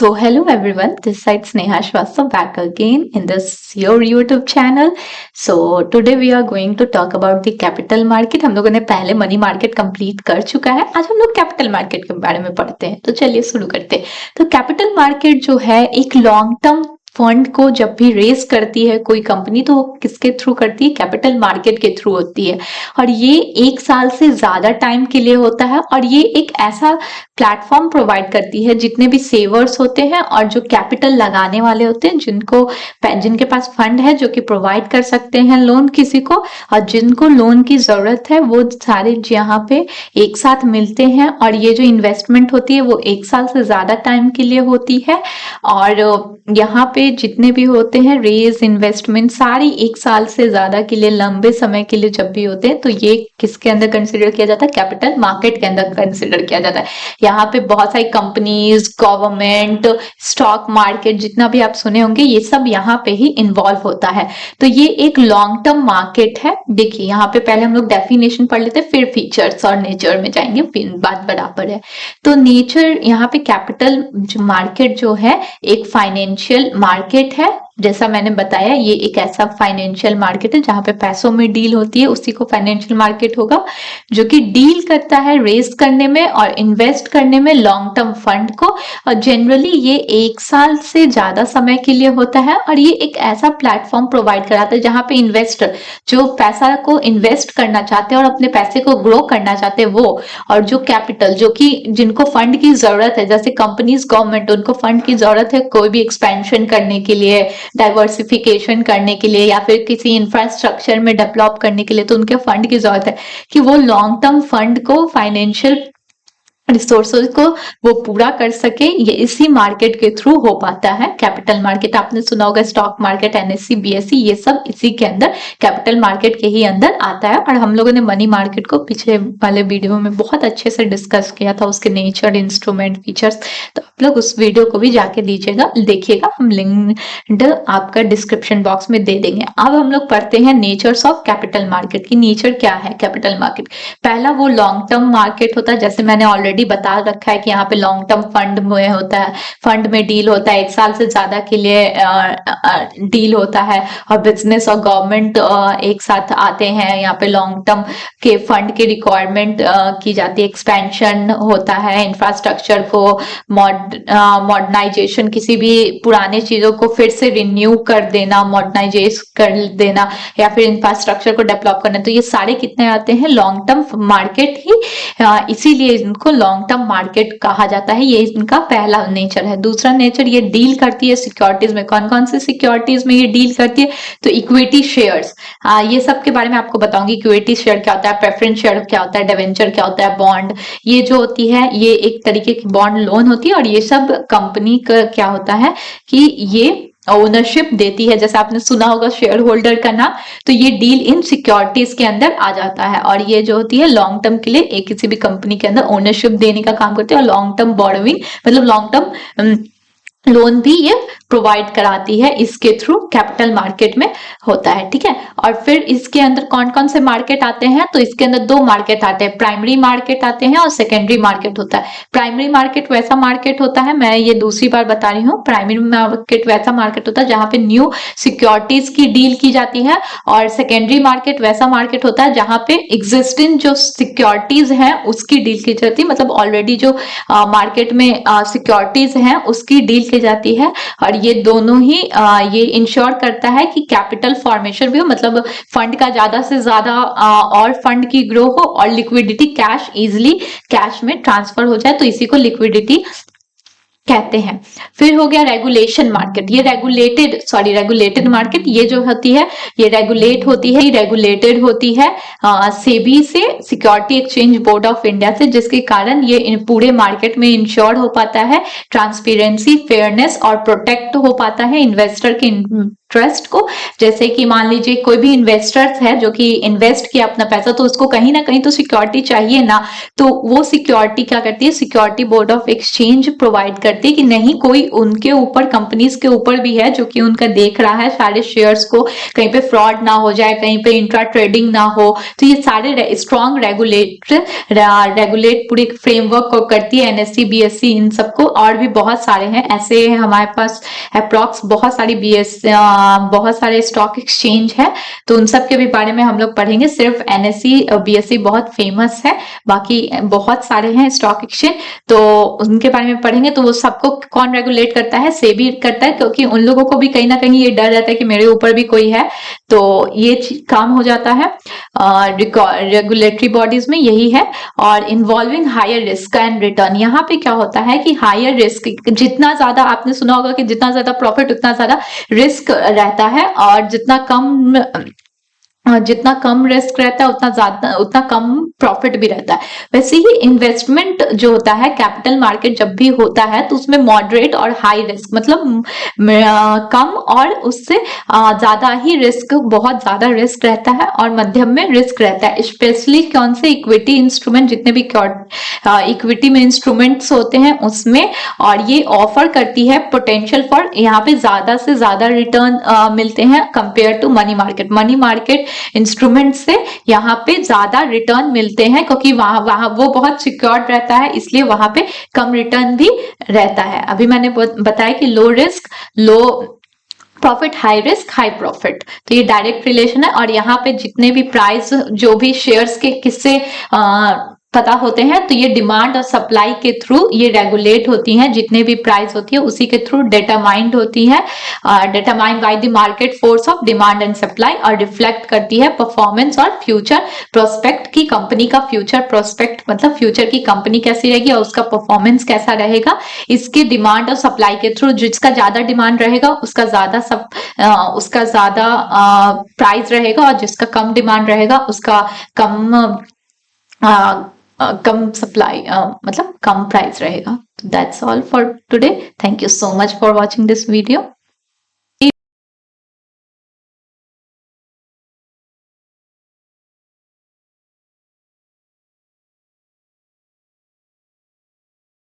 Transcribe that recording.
So hello everyone, this side Sneha Shrivastava back again in this your YouTube channel. So today we are going to talk about the capital market. हम लोगों ने पहले money market complete कर चुका है, आज हम लोग कैपिटल मार्केट के बारे में पढ़ते हैं। तो चलिए शुरू करते हैं। तो कैपिटल मार्केट जो है एक लॉन्ग टर्म फंड को जब भी रेस करती है कोई कंपनी तो वो किसके थ्रू करती है, कैपिटल मार्केट के थ्रू होती है। और ये 1 साल से ज्यादा टाइम के लिए होता है और ये एक ऐसा प्लेटफॉर्म प्रोवाइड करती है जितने भी सेवर्स होते हैं और जो कैपिटल लगाने वाले होते हैं, जिनके पास फंड है जो कि प्रोवाइड कर सकते हैं लोन किसी को, और जिनको लोन की जरूरत है वो सारे यहाँ पे एक साथ मिलते हैं। और ये जो इन्वेस्टमेंट होती है वो 1 साल से ज्यादा टाइम के लिए होती है। और यहाँ पे जितने भी होते हैं रेज इन्वेस्टमेंट सारी 1 साल से ज्यादा के लिए, लंबे समय के लिए जब भी होते हैं तो ये किसके अंदर कंसिडर किया जाता है, कैपिटल मार्केट के अंदर कंसिडर किया जाता है। यहाँ पे बहुत सारी कंपनीज, गवर्नमेंट, स्टॉक मार्केट, जितना भी आप सुने होंगे ये सब यहाँ पे ही इन्वॉल्व होता है। तो ये एक लॉन्ग टर्म मार्केट है। देखिए यहाँ पे पहले हम लोग डेफिनेशन पढ़ लेते हैं, फिर फीचर्स और नेचर में जाएंगे, बात बराबर है। तो नेचर यहाँ पे कैपिटल मार्केट जो है एक फाइनेंशियल मार्केट है। जैसा मैंने बताया ये एक ऐसा फाइनेंशियल मार्केट है जहां पे पैसों में डील होती है, उसी को फाइनेंशियल मार्केट होगा, जो कि डील करता है रेस करने में और इन्वेस्ट करने में लॉन्ग टर्म फंड को। और जनरली ये 1 साल से ज्यादा समय के लिए होता है और ये एक ऐसा प्लेटफॉर्म प्रोवाइड कराता है जहां पे इन्वेस्टर जो पैसा को इन्वेस्ट करना चाहते हैं और अपने पैसे को ग्रो करना चाहते हैं वो, और जो कैपिटल जो कि जिनको फंड की जरूरत है, जैसे कंपनीज, गवर्नमेंट, उनको फंड की जरूरत है कोई भी एक्सपेंशन करने के लिए, डाइवर्सिफिकेशन करने के लिए या फिर किसी इंफ्रास्ट्रक्चर में डेवलप करने के लिए, तो उनके फंड की जरूरत है कि वो लॉन्ग टर्म फंड को, फाइनेंशियल रिसोर्सेज को वो पूरा कर सके। ये इसी मार्केट के थ्रू हो पाता है कैपिटल मार्केट। आपने सुना होगा स्टॉक मार्केट, एनएससी, बीएसई, ये सब इसी के अंदर कैपिटल मार्केट के ही अंदर आता है। और हम लोगों ने मनी मार्केट को पिछले वाले वीडियो में बहुत अच्छे से डिस्कस किया था, उसके नेचर, इंस्ट्रूमेंट, फीचर्स। तो आप लोग उस वीडियो को भी जाके देखिएगा, हम लिंक आपका डिस्क्रिप्शन बॉक्स में दे देंगे। अब हम लोग पढ़ते हैं नेचर्स ऑफ कैपिटल मार्केट की। नेचर क्या है कैपिटल मार्केट? पहला वो लॉन्ग टर्म मार्केट होता है, जैसे मैंने ऑलरेडी बता रखा है कि यहाँ पे लॉन्ग टर्म फंड में होता है, फंड में डील होता है, 1 साल से ज्यादा के लिए डील होता है। और बिजनेस और गवर्नमेंट एक साथ आते हैं, यहाँ पे लॉन्ग टर्म के फंड की रिक्वायरमेंट की जाती है, एक्सपेंशन होता है, इंफ्रास्ट्रक्चर को मॉडर्नाइजेशन, किसी भी पुराने चीजों को फिर से रिन्यू कर देना, मॉडर्नाइजेशन कर देना, या फिर इंफ्रास्ट्रक्चर को डेवलप करना। तो ये सारे कितने आते हैं लॉन्ग टर्म मार्केट ही, इसीलिए इनको लॉन्ग टर्म मार्केट कहा जाता है। ये इनका पहला नेचर है। दूसरा नेचर, ये डील करती है सिक्योरिटीज में। कौन कौन से सिक्योरिटीज में ये डील करती है? तो इक्विटी शेयर्स, ये सब के बारे में आपको बताऊंगी। इक्विटी शेयर क्या होता है, प्रेफरेंस शेयर क्या होता है, डिवेंचर क्या होता है, बॉन्ड, ये जो होती है ये एक तरीके की बॉन्ड लोन होती है। और ये सब कंपनी का क्या होता है कि ये ओनरशिप देती है, जैसे आपने सुना होगा शेयर होल्डर का नाम। तो ये डील इन सिक्योरिटीज के अंदर आ जाता है। और ये जो होती है लॉन्ग टर्म के लिए एक किसी भी कंपनी के अंदर ओनरशिप देने का काम करती है। और लॉन्ग टर्म बोरोविंग मतलब लॉन्ग टर्म लोन भी ये प्रोवाइड कराती है, इसके थ्रू कैपिटल मार्केट में होता है। ठीक है। और फिर इसके अंदर कौन कौन से मार्केट आते हैं? तो इसके अंदर 2 मार्केट आते हैं, प्राइमरी मार्केट आते हैं और सेकेंडरी मार्केट होता है। प्राइमरी मार्केट वैसा मार्केट होता है, मैं ये दूसरी बार बता रही हूँ, प्राइमरी मार्केट वैसा मार्केट होता है जहां पे न्यू सिक्योरिटीज की डील की जाती है। और सेकेंडरी मार्केट वैसा मार्केट होता है जहां पे एग्जिस्टिंग जो सिक्योरिटीज हैं उसकी डील की जाती है, मतलब ऑलरेडी जो मार्केट में सिक्योरिटीज हैं उसकी डील की जाती है। और ये दोनों ही ये इंश्योर करता है कि कैपिटल फॉर्मेशन भी हो, मतलब फंड का ज्यादा से ज्यादा और फंड की ग्रो हो और लिक्विडिटी, कैश इजिली कैश में ट्रांसफर हो जाए, तो इसी को लिक्विडिटी कहते हैं। फिर हो गया रेगुलेशन मार्केट। ये रेगुलेटेड मार्केट, ये जो होती है ये रेगुलेट होती है, रेगुलेटेड होती है सेबी से, security exchange board of India से, जिसके कारण ये पूरे मार्केट में इंश्योर्ड हो पाता है, ट्रांसपेरेंसी, फेयरनेस और प्रोटेक्ट हो पाता है इन्वेस्टर के ट्रस्ट को। जैसे कि मान लीजिए कोई भी इन्वेस्टर्स है जो कि इन्वेस्ट किया अपना पैसा, तो उसको कहीं ना कहीं तो सिक्योरिटी चाहिए ना, तो वो सिक्योरिटी क्या करती है, security board of exchange provide करती है कि नहीं कोई उनके ऊपर, कंपनीज के ऊपर भी है जो कि उनका देख रहा है सारे शेयर्स को, कहीं पे फ्रॉड ना हो जाए, कहीं पे इंट्रा ट्रेडिंग ना हो। तो ये सारे स्ट्रॉन्ग रेगुलेट पूरे फ्रेमवर्क को करती है एनएससी बीएससी इन सबको। और भी बहुत सारे हैं ऐसे हैं हमारे पास, अप्रॉक्स बहुत सारी बहुत सारे स्टॉक एक्सचेंज है, तो उन सब के भी बारे में हम लोग पढ़ेंगे। सिर्फ एनएससी बीएससी बहुत फेमस है, बाकी बहुत सारे हैं स्टॉक एक्सचेंज, तो उनके बारे में पढ़ेंगे। तो वो सबको कौन रेगुलेट करता है, सेबी करता है, क्योंकि उन लोगों को भी कहीं ना कहीं ये डर रहता है कि मेरे ऊपर भी कोई है, तो ये काम हो जाता है रेगुलेटरी बॉडीज में, यही है। और involving higher risk and return, यहाँ पे क्या होता है कि हायर रिस्क, जितना ज्यादा आपने सुना होगा कि जितना ज्यादा प्रॉफिट उतना ज्यादा रिस्क रहता है, और जितना कम रिस्क रहता है उतना कम प्रॉफिट भी रहता है। वैसे ही इन्वेस्टमेंट जो होता है, कैपिटल मार्केट जब भी होता है तो उसमें मॉडरेट और हाई रिस्क, मतलब कम और उससे ज्यादा ही रिस्क, बहुत ज्यादा रिस्क रहता है, और मध्यम में रिस्क रहता है। स्पेशली कौन से इक्विटी इंस्ट्रूमेंट, जितने भी इक्विटी में इंस्ट्रूमेंट्स होते हैं उसमें, और ये ऑफर करती है पोटेंशियल फॉर, यहाँ पे ज्यादा से ज्यादा रिटर्न मिलते हैं compare to money market. Money market instrument से यहाँ पे ज्यादा रिटर्न मिलते हैं, क्योंकि वहां वो बहुत सिक्योर्ड रहता है, इसलिए वहां पे कम रिटर्न भी रहता है। अभी मैंने बताया कि low risk low profit, high risk high profit, तो ये डायरेक्ट रिलेशन है। और यहाँ पे जितने भी प्राइस, जो भी शेयर्स के किससे पता होते हैं, तो ये डिमांड और सप्लाई के थ्रू ये रेगुलेट होती हैं, जितने भी प्राइस होती है उसी के थ्रू डिटरमाइंड होती है, determined by the market force of demand and supply, और रिफ्लेक्ट करती है परफॉर्मेंस और फ्यूचर प्रोस्पेक्ट की, कंपनी का फ्यूचर प्रोस्पेक्ट मतलब फ्यूचर की कंपनी कैसी रहेगी और उसका परफॉर्मेंस कैसा रहेगा, इसके डिमांड और सप्लाई के थ्रू। जिसका ज्यादा डिमांड रहेगा उसका ज्यादा प्राइस रहेगा, और जिसका कम डिमांड रहेगा उसका कम सप्लाई, मतलब कम प्राइस रहेगा। That's all for today. Thank you so much for watching this video.